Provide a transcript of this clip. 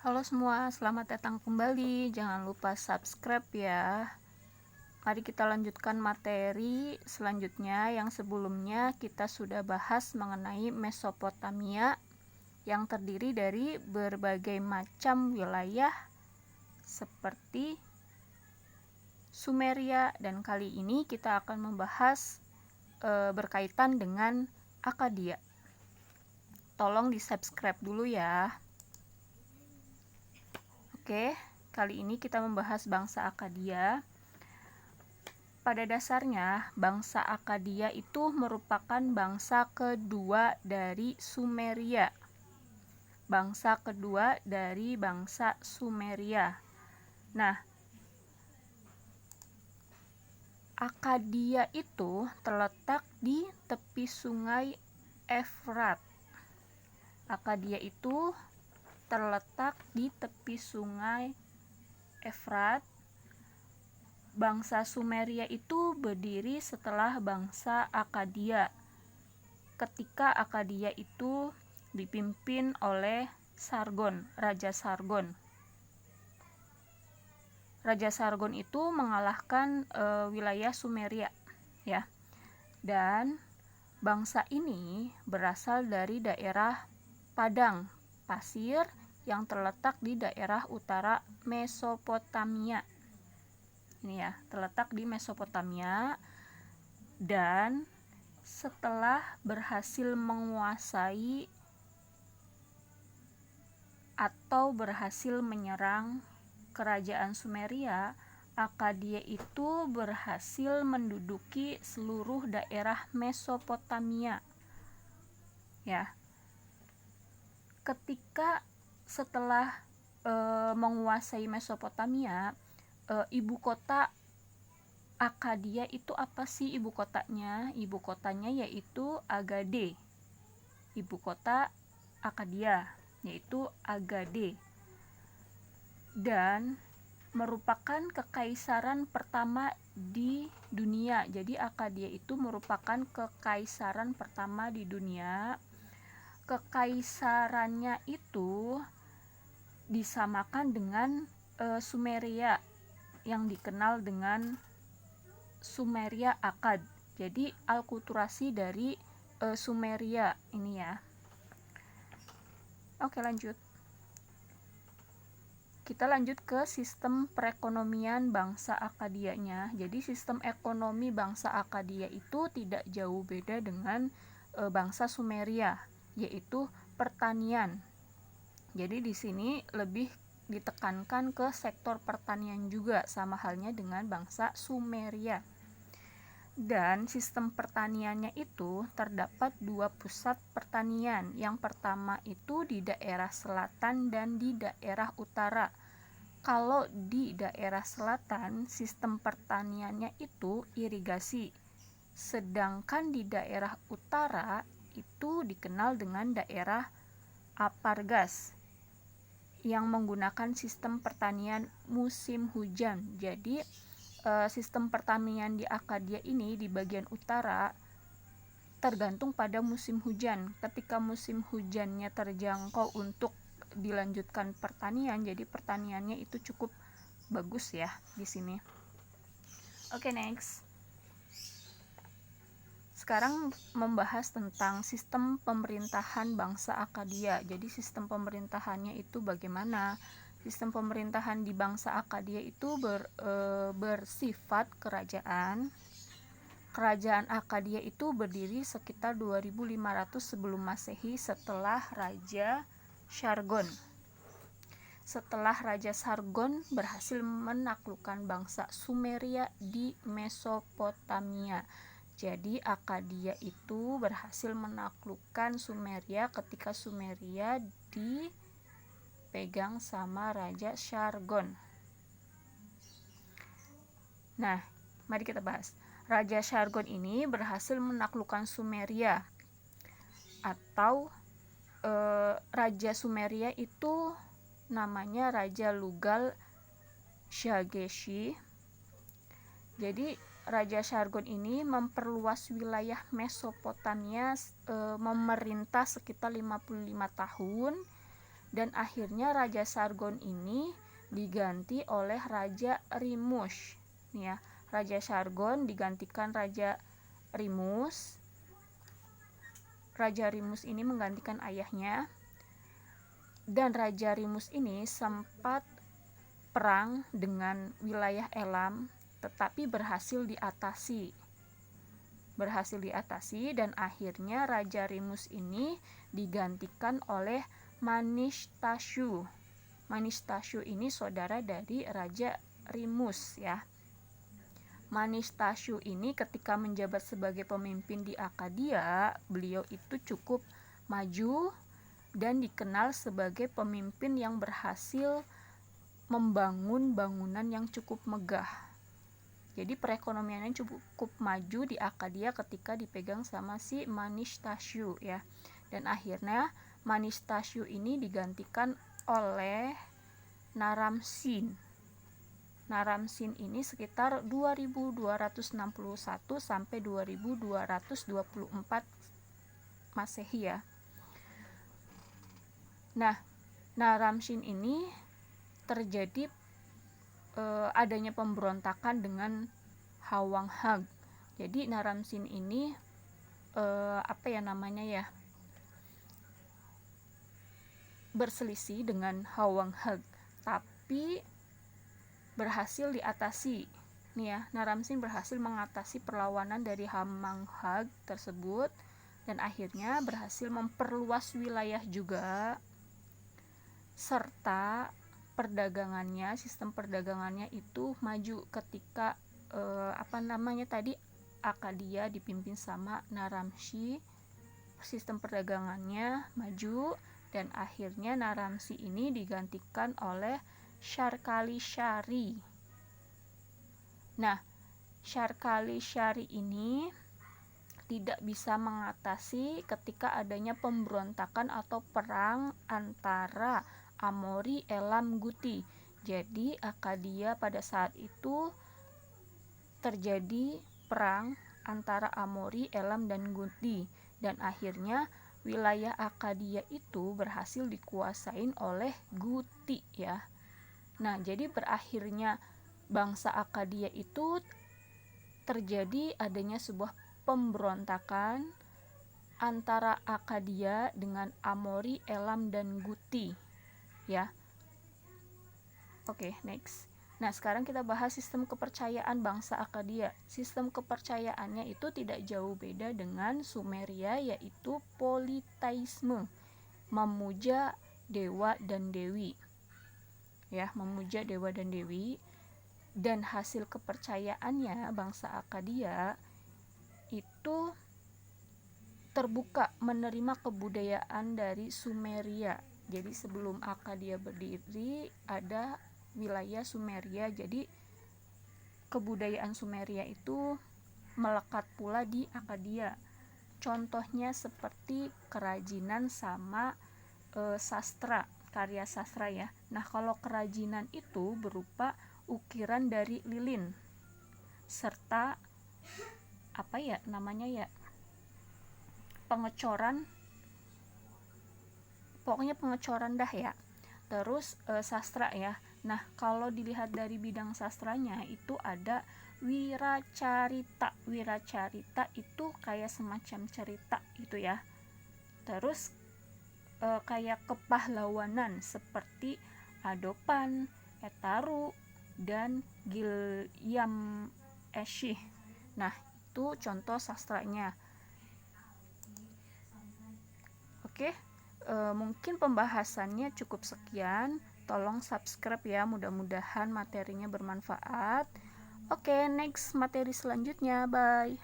Halo semua, selamat datang kembali. Jangan lupa subscribe ya. Mari kita lanjutkan materi selanjutnya. Yang sebelumnya kita sudah bahas mengenai Mesopotamia yang terdiri dari berbagai macam wilayah seperti Sumeria, dan kali ini kita akan membahas berkaitan dengan Akkadia. Tolong di subscribe dulu ya. Oke, kali ini kita membahas bangsa Akkadia. Pada dasarnya, bangsa Akkadia itu merupakan bangsa kedua dari Sumeria. Bangsa kedua dari bangsa Sumeria. Nah, Akkadia itu terletak di tepi sungai Efrat. Akkadia itu terletak di tepi sungai Efrat. Bangsa Sumeria itu berdiri setelah bangsa Akkadia. Ketika Akkadia itu dipimpin oleh Sargon, Raja Sargon. Raja Sargon itu mengalahkan wilayah Sumeria, ya. Dan bangsa ini berasal dari daerah padang pasir yang terletak di daerah utara Mesopotamia. Ini ya, terletak di Mesopotamia. Dan setelah berhasil menguasai atau berhasil menyerang kerajaan Sumeria, Akkadia itu berhasil menduduki seluruh daerah Mesopotamia. Ya. Ketika setelah menguasai Mesopotamia, ibu kota Akkadia itu apa sih ibu kotanya? Ibu kotanya yaitu Agade. Ibu kota Akkadia yaitu Agade. Dan merupakan kekaisaran pertama di dunia. Jadi Akkadia itu merupakan kekaisaran pertama di dunia. Kekaisarannya itu disamakan dengan Sumeria yang dikenal dengan Sumeria Akkad. Jadi alkulturasi dari Sumeria ini ya. Oke, lanjut. Kita lanjut ke sistem perekonomian bangsa Akkadianya. Jadi sistem ekonomi bangsa Akkadia itu tidak jauh beda dengan bangsa Sumeria, yaitu pertanian. Jadi di sini lebih ditekankan ke sektor pertanian juga, sama halnya dengan bangsa Sumeria. Dan sistem pertaniannya itu terdapat dua pusat pertanian. Yang pertama itu di daerah selatan dan di daerah utara. Kalau di daerah selatan, sistem pertaniannya itu irigasi. Sedangkan di daerah utara itu dikenal dengan daerah Apargas yang menggunakan sistem pertanian musim hujan. Jadi sistem pertanian di Akkadia ini di bagian utara tergantung pada musim hujan. Ketika musim hujannya terjangkau untuk dilanjutkan pertanian, jadi pertaniannya itu cukup bagus ya di sini. Oke, next. Sekarang membahas tentang sistem pemerintahan bangsa Akkadia. Jadi sistem pemerintahannya itu bagaimana? Sistem pemerintahan di bangsa Akkadia itu bersifat kerajaan. Kerajaan Akkadia itu berdiri sekitar 2500 sebelum Masehi setelah Raja Sargon. Setelah Raja Sargon berhasil menaklukkan bangsa Sumeria di Mesopotamia. Jadi Akkadia itu berhasil menaklukkan Sumeria ketika Sumeria dipegang sama Raja Sargon. Nah, mari kita bahas. Raja Sargon ini berhasil menaklukkan Sumeria, atau Raja Sumeria itu namanya Raja Lugal Shageshi. Jadi Raja Sargon ini memperluas wilayah Mesopotamia, memerintah sekitar 55 tahun, Dan akhirnya Raja Sargon ini diganti oleh Raja Rimush. Nih ya, Raja Sargon digantikan Raja Rimus. Raja Rimus ini menggantikan ayahnya. Dan Raja Rimus ini sempat perang dengan wilayah Elam, tetapi berhasil diatasi dan akhirnya Raja Rimus ini digantikan oleh Manishtashu. Manishtashu ini saudara dari Raja Rimus ya. Manishtashu ini ketika menjabat sebagai pemimpin di Akkadia, beliau itu cukup maju dan dikenal sebagai pemimpin yang berhasil membangun bangunan yang cukup megah. Jadi perekonomiannya cukup maju di Akkadia ketika dipegang sama si Manishtashu ya. Dan akhirnya Manishtashu ini digantikan oleh Naram-Sin. Naram-Sin ini sekitar 2261 sampai 2224 Masehi ya. Nah, Naram-Sin ini terjadi adanya pemberontakan dengan Hwang-Hag. Jadi Naram-Sin ini berselisih dengan Hwang-Hag, tapi berhasil diatasi. Nih ya, Naram-Sin berhasil mengatasi perlawanan dari Hwang-Hag tersebut dan akhirnya berhasil memperluas wilayah juga, serta sistem perdagangannya itu maju ketika Akkadia dipimpin sama Naram-Sin. Sistem perdagangannya maju dan akhirnya Naram-Sin ini digantikan oleh Sharkali-Shari. Nah, Sharkali-Shari ini tidak bisa mengatasi ketika adanya pemberontakan atau perang antara Amori, Elam, Guti. Jadi Akkadia pada saat itu terjadi perang antara Amori, Elam, dan Guti dan akhirnya wilayah Akkadia itu berhasil dikuasain oleh Guti ya. Nah, jadi berakhirnya bangsa Akkadia itu terjadi adanya sebuah pemberontakan antara Akkadia dengan Amori, Elam, dan Guti ya. Oke, next. Nah, sekarang kita bahas sistem kepercayaan bangsa Akkadia. Sistem kepercayaannya itu tidak jauh beda dengan Sumeria, yaitu politeisme, memuja dewa dan dewi. Ya, memuja dewa dan dewi. Dan hasil kepercayaannya bangsa Akkadia itu terbuka menerima kebudayaan dari Sumeria. Jadi sebelum Akkadia berdiri ada wilayah Sumeria, jadi kebudayaan Sumeria itu melekat pula di Akkadia. Contohnya seperti kerajinan sama sastra, karya sastra ya. Nah, kalau kerajinan itu berupa ukiran dari lilin serta pengecoran, pokoknya pengecoran dah ya. Terus sastra ya. Nah, kalau dilihat dari bidang sastranya itu ada wiracarita. Wiracarita itu kayak semacam cerita gitu ya. Terus kayak kepahlawanan seperti Adopan, Etaru, dan Gilgamesh. Nah, itu contoh sastranya. Oke, mungkin pembahasannya cukup sekian. Tolong subscribe ya, mudah-mudahan materinya bermanfaat. Oke, next materi selanjutnya. Bye.